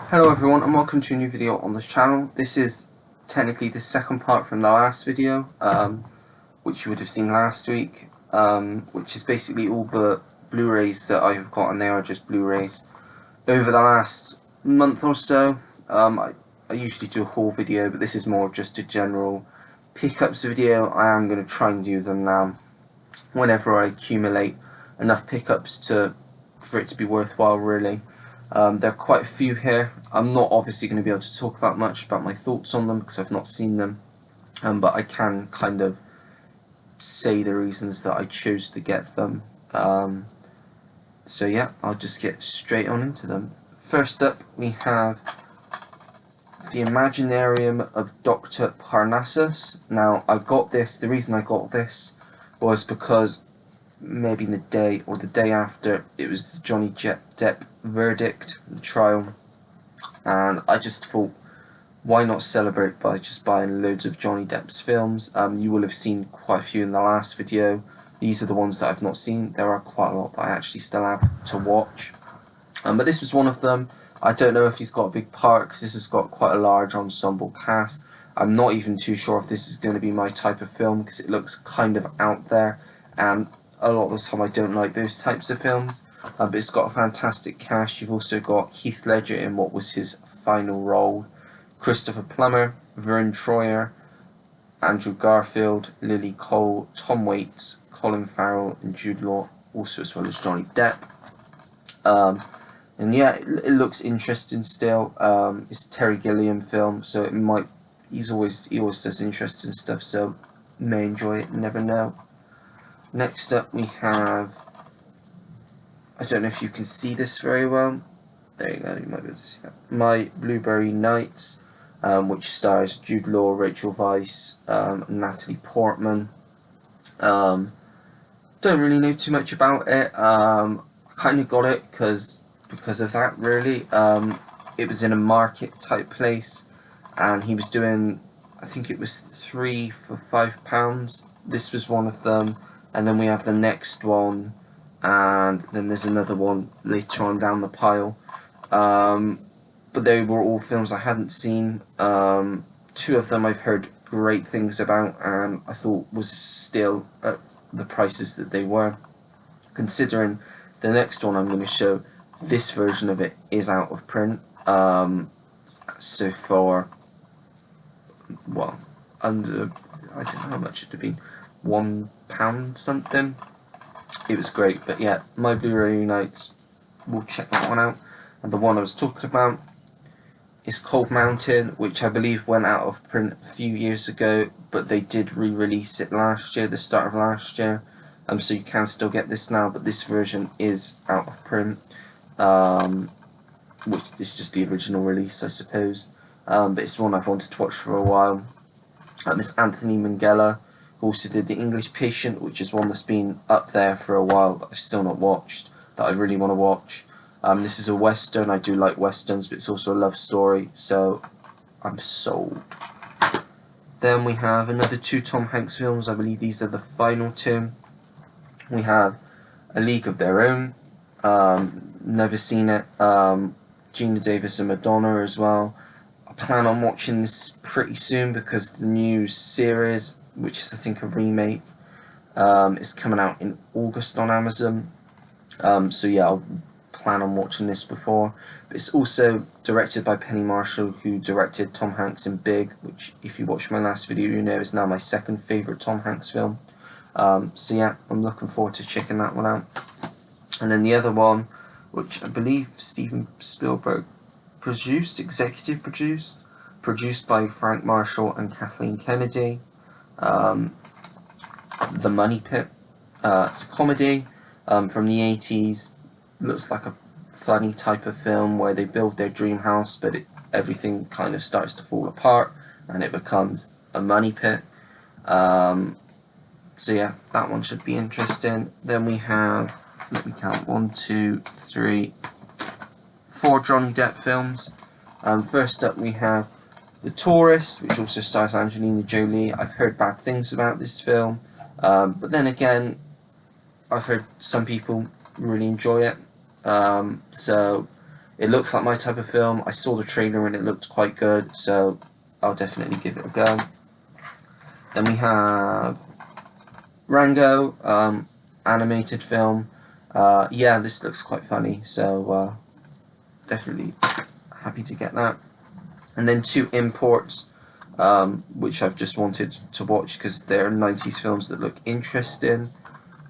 Hello everyone and welcome to a new video on this channel. This is technically the second part from the last video, which you would have seen last week, which is basically all the Blu-rays that I have got, and they are just Blu-rays. Over the last month or so, I usually do a haul video, but this is more just a general pickups video. I am going to try and do them now whenever I accumulate enough pickups for it to be worthwhile, really. There are quite a few here. I'm not obviously going to be able to talk about much about my thoughts on them because I've not seen them, but I can kind of say the reasons that I chose to get them. So yeah, I'll just get straight on into them. First up, we have The Imaginarium of Dr. Parnassus. Now, I got this, the reason I got this was because maybe in the day or the day after it was the Johnny Depp verdict, the trial, and I just thought, why not celebrate by just buying loads of Johnny Depp's films? You will have seen quite a few in the last video. These are the ones that I've not seen. There are quite a lot that I actually still have to watch, but this was one of them. I don't know if he's got a big part because this has got quite a large ensemble cast. I'm not even too sure if this is going to be my type of film because it looks kind of out there, and a lot of the time I don't like those types of films, but it's got a fantastic cast. You've also got Heath Ledger in what was his final role, Christopher Plummer, Vern Troyer, Andrew Garfield, Lily Cole, Tom Waits, Colin Farrell and Jude Law, also as well as Johnny Depp. And yeah, it looks interesting still. It's a Terry Gilliam film, so it might, he always does interesting stuff, so may enjoy it, never know. Next up we have, I don't know if you can see this very well, there you go, you might be able to see that, My Blueberry Nights, which stars Jude Law, Rachel Weisz, and Natalie Portman. Don't really know too much about it. I kind of got it because of that, really. It was in a market type place, and he was doing, I think it was 3 for £5. This was one of them. And then we have the next one, and then there's another one later on down the pile. But they were all films I hadn't seen. 2 of them I've heard great things about, and I thought was still at the prices that they were. Considering the next one I'm going to show, this version of it is out of print. So for, well, under, I don't know how much it would have been, £1 something. It was great, but yeah, My Blu-Ray Nights, we'll check that one out. And the one I was talking about is Cold Mountain, which I believe went out of print a few years ago, but they did re-release it last year, the start of last year. So you can still get this now, but this version is out of print, which is just the original release, I suppose. But it's one I've wanted to watch for a while. It's Anthony Minghella, who also did The English Patient, which is one that's been up there for a while, but I've still not watched, that I really want to watch. This is a western. I do like westerns, but it's also a love story, so I'm sold. Then we have another 2 Tom Hanks films. I believe these are the final 2. We have A League of Their Own. Never seen it. Gina Davis and Madonna as well. I plan on watching this pretty soon because the new series, which is I think a remake, is coming out in August on Amazon. So yeah, I'll plan on watching this before. But it's also directed by Penny Marshall, who directed Tom Hanks in Big, which if you watched my last video you know is now my second favourite Tom Hanks film. So yeah, I'm looking forward to checking that one out. And then the other one, which I believe Steven Spielberg executive produced by Frank Marshall and Kathleen Kennedy, The Money Pit. It's a comedy from the 80s. Looks like a funny type of film where they build their dream house, but everything kind of starts to fall apart and it becomes a money pit. So yeah, that one should be interesting. Then we have, let me count, 1, 2, 3, 4 Johnny Depp films. First up we have The Tourist, which also stars Angelina Jolie. I've heard bad things about this film, but then again, I've heard some people really enjoy it. So It looks like my type of film. I saw the trailer and it looked quite good, so I'll definitely give it a go. Then we have Rango, animated film. Yeah, this looks quite funny, so definitely happy to get that. And then 2 imports, which I've just wanted to watch because they're 90s films that look interesting.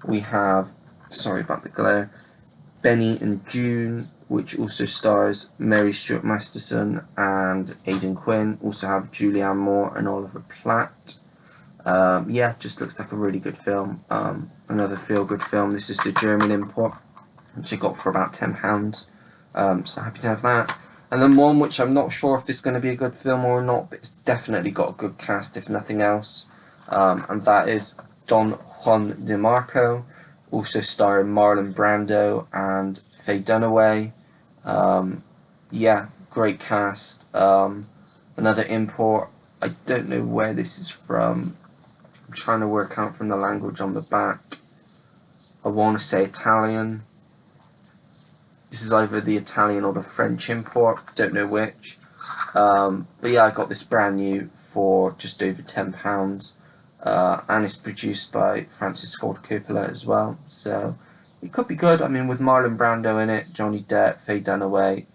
We have, sorry about the glare, Benny and June, which also stars Mary Stuart Masterson and Aidan Quinn. Also have Julianne Moore and Oliver Platt. Yeah, just looks like a really good film. Another feel-good film. This is the German import, which I got for about £10. So happy to have that. And then one which I'm not sure if it's going to be a good film or not, but it's definitely got a good cast if nothing else. And that is Don Juan DeMarco, also starring Marlon Brando and Faye Dunaway. Yeah, great cast. Another import. I don't know where this is from. I'm trying to work out from the language on the back. I want to say Italian. This is either the Italian or the French import. Don't know which. But yeah, I got this brand new for just over £10. And it's produced by Francis Ford Coppola as well. So it could be good. I mean, with Marlon Brando in it, Johnny Depp, Faye Dunaway.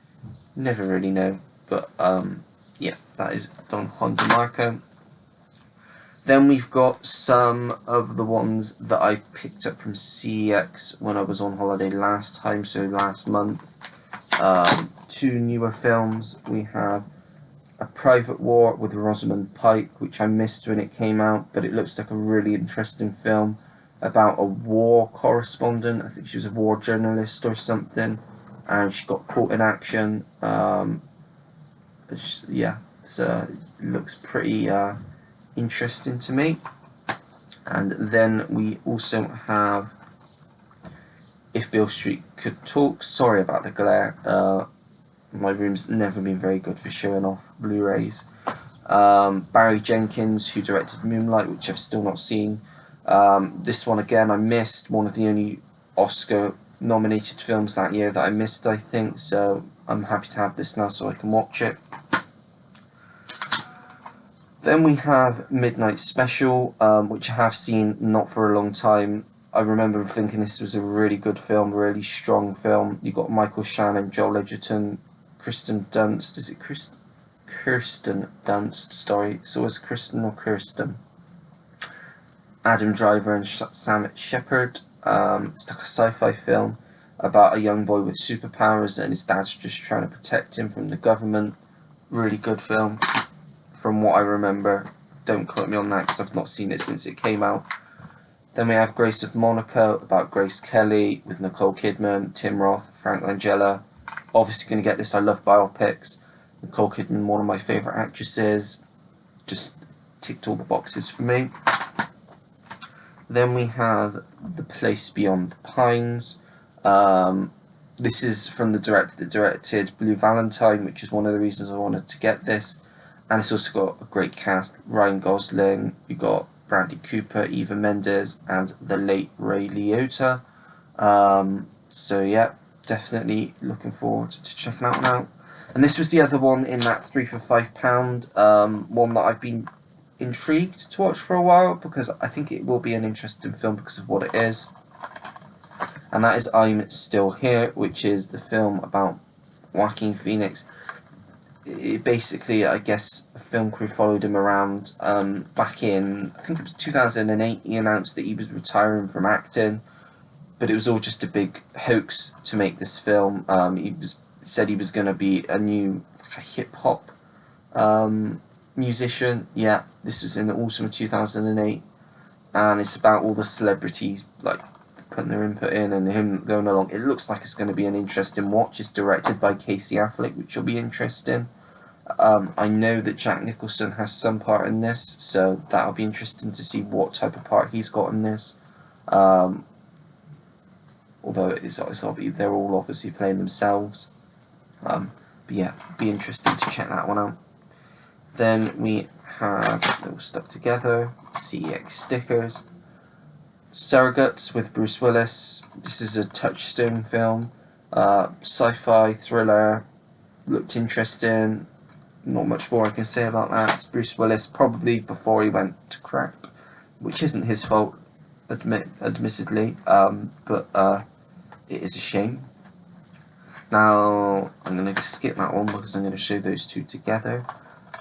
Never really know. But yeah, that is Don Juan DeMarco. Then we've got some of the ones that I picked up from CEX when I was on holiday last time, so last month. 2 newer films. We have A Private War with Rosamund Pike, which I missed when it came out, but it looks like a really interesting film about a war correspondent. I think she was a war journalist or something, and she got caught in action. Yeah, so it looks pretty interesting to me. And then we also have If Beale Street Could Talk. Sorry about the glare. My room's never been very good for showing off Blu-rays. Barry Jenkins, who directed Moonlight, which I've still not seen. This one again I missed. One of the only Oscar nominated films that year that I missed, I think, so I'm happy to have this now so I can watch it. Then we have Midnight Special, which I have seen not for a long time. I remember thinking this was a really good film, really strong film. You got Michael Shannon, Joel Edgerton, Kirsten Dunst. Is it Kirsten Dunst? Sorry, so it's Kristen or Kirsten? Adam Driver and Sam Shepard. It's like a sci-fi film about a young boy with superpowers and his dad's just trying to protect him from the government. Really good film. From what I remember. Don't quote me on that because I've not seen it since it came out. Then we have Grace of Monaco, about Grace Kelly, with Nicole Kidman, Tim Roth, Frank Langella. Obviously going to get this, I love biopics. Nicole Kidman, one of my favourite actresses. Just ticked all the boxes for me. Then we have The Place Beyond the Pines. This is from the director that directed Blue Valentine, which is one of the reasons I wanted to get this. And it's also got a great cast. Ryan Gosling, you got Bradley Cooper, Eva Mendes, and the late Ray Liotta. So yeah, definitely looking forward to checking that one out. And this was the other one in that 3 for £5, one that I've been intrigued to watch for a while because I think it will be an interesting film because of what it is. And that is I'm Still Here, which is the film about Joaquin Phoenix. It basically, I guess, a film crew followed him around back in, I think it was 2008. He announced that he was retiring from acting, but it was all just a big hoax to make this film. He said he was going to be a new hip-hop musician. Yeah, this was in the autumn of 2008, and it's about all the celebrities like putting their input in and him going along. It looks like it's going to be an interesting watch. It's directed by Casey Affleck, which will be interesting. I know that Jack Nicholson has some part in this, so that'll be interesting to see what type of part he's got in this. Although it's obviously, they're all obviously playing themselves. But yeah, be interesting to check that one out. Then we have, they're all stuck together, CEX stickers. Surrogates with Bruce Willis. This is a Touchstone film. Sci-fi thriller, looked interesting. Not much more I can say about that. It's Bruce Willis, probably before he went to crap, which isn't his fault, admittedly, but it is a shame. Now, I'm going to skip that one because I'm going to show those two together.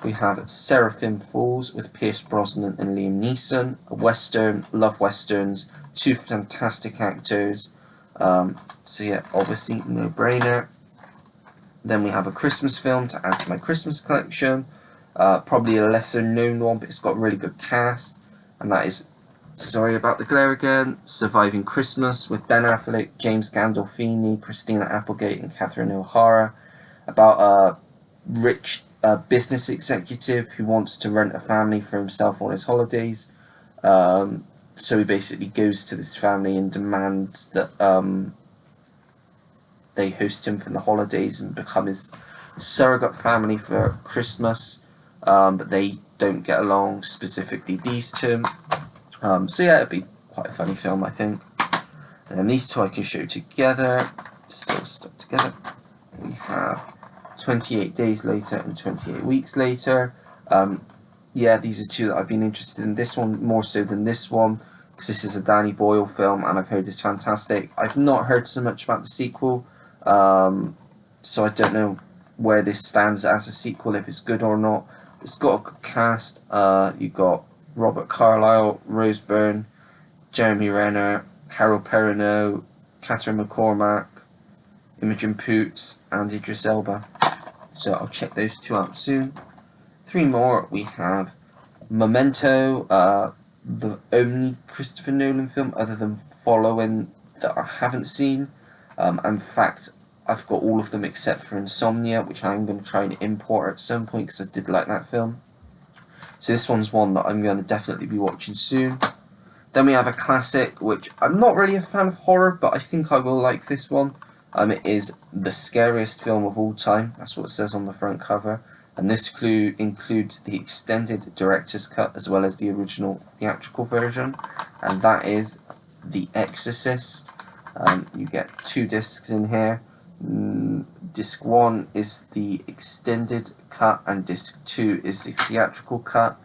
We have Seraphim Falls with Pierce Brosnan and Liam Neeson, a western, love westerns, two fantastic actors, so yeah, obviously no-brainer. Then we have a Christmas film to add to my Christmas collection, probably a lesser known one, but it's got a really good cast, and that is, sorry about the glare again, Surviving Christmas with Ben Affleck, James Gandolfini, Christina Applegate and Catherine O'Hara, about a rich business executive who wants to rent a family for himself on his holidays. So he basically goes to this family and demands that they host him for the holidays and become his surrogate family for Christmas, but they don't get along, specifically these two. So yeah, it'd be quite a funny film, I think. And these two I can show together, still stuck together. We have 28 Days Later and 28 Weeks Later. Yeah, these are two that I've been interested in. This one more so than this one, because this is a Danny Boyle film and I've heard it's fantastic. I've not heard so much about the sequel, so I don't know where this stands as a sequel, if it's good or not. It's got a good cast. You've got Robert Carlyle, Rose Byrne, Jeremy Renner, Harold Perrineau, Catherine McCormack, Imogen Poots and Idris Elba. So I'll check those two out soon. Three more. We have Memento, the only Christopher Nolan film other than Following that I haven't seen. In fact, I've got all of them except for Insomnia, which I'm going to try and import at some point because I did like that film. So this one's one that I'm going to definitely be watching soon. Then we have a classic, which I'm not really a fan of horror, but I think I will like this one. It is the scariest film of all time. That's what it says on the front cover. And this includes the extended director's cut as well as the original theatrical version. And that is The Exorcist. You get 2 discs in here. Disc 1 is the extended cut and disc 2 is the theatrical cut.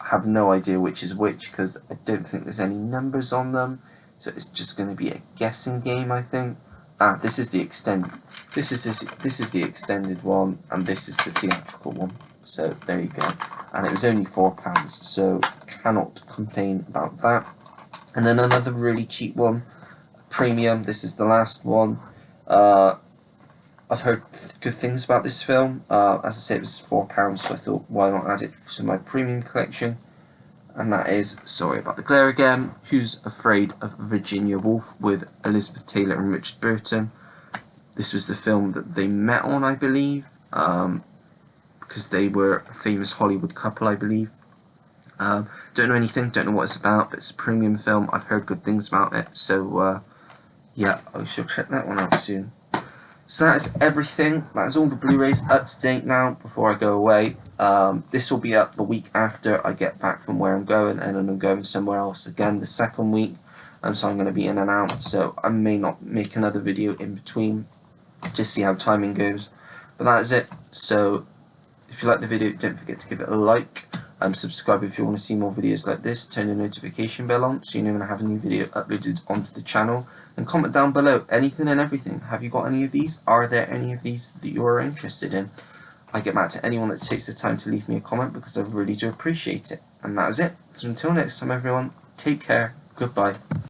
I have no idea which is which because I don't think there's any numbers on them. So it's just going to be a guessing game, I think. This is the extended. This is the extended one, and this is the theatrical one. So there you go. And it was only £4, so cannot complain about that. And then another really cheap one, premium. This is the last one. I've heard good things about this film. As I said, it was £4, so I thought, why not add it to my premium collection? And that is, sorry about the glare again, Who's Afraid of Virginia Woolf with Elizabeth Taylor and Richard Burton. This was the film that they met on, I believe, because they were a famous Hollywood couple, I believe. Don't know anything, don't know what it's about, but it's a premium film. I've heard good things about it, so yeah, I shall check that one out soon. So that is everything. That is all the Blu-rays up to date now before I go away. This will be up the week after I get back from where I'm going, and then I'm going somewhere else again the second week. So I'm going to be in and out, so I may not make another video in between. Just see how timing goes. But that is it. So if you like the video, don't forget to give it a like. Subscribe if you want to see more videos like this. Turn the notification bell on so you know when I have a new video uploaded onto the channel. And comment down below anything and everything. Have you got any of these? Are there any of these that you are interested in? I get back to anyone that takes the time to leave me a comment because I really do appreciate it. And that is it. So until next time everyone, take care, goodbye.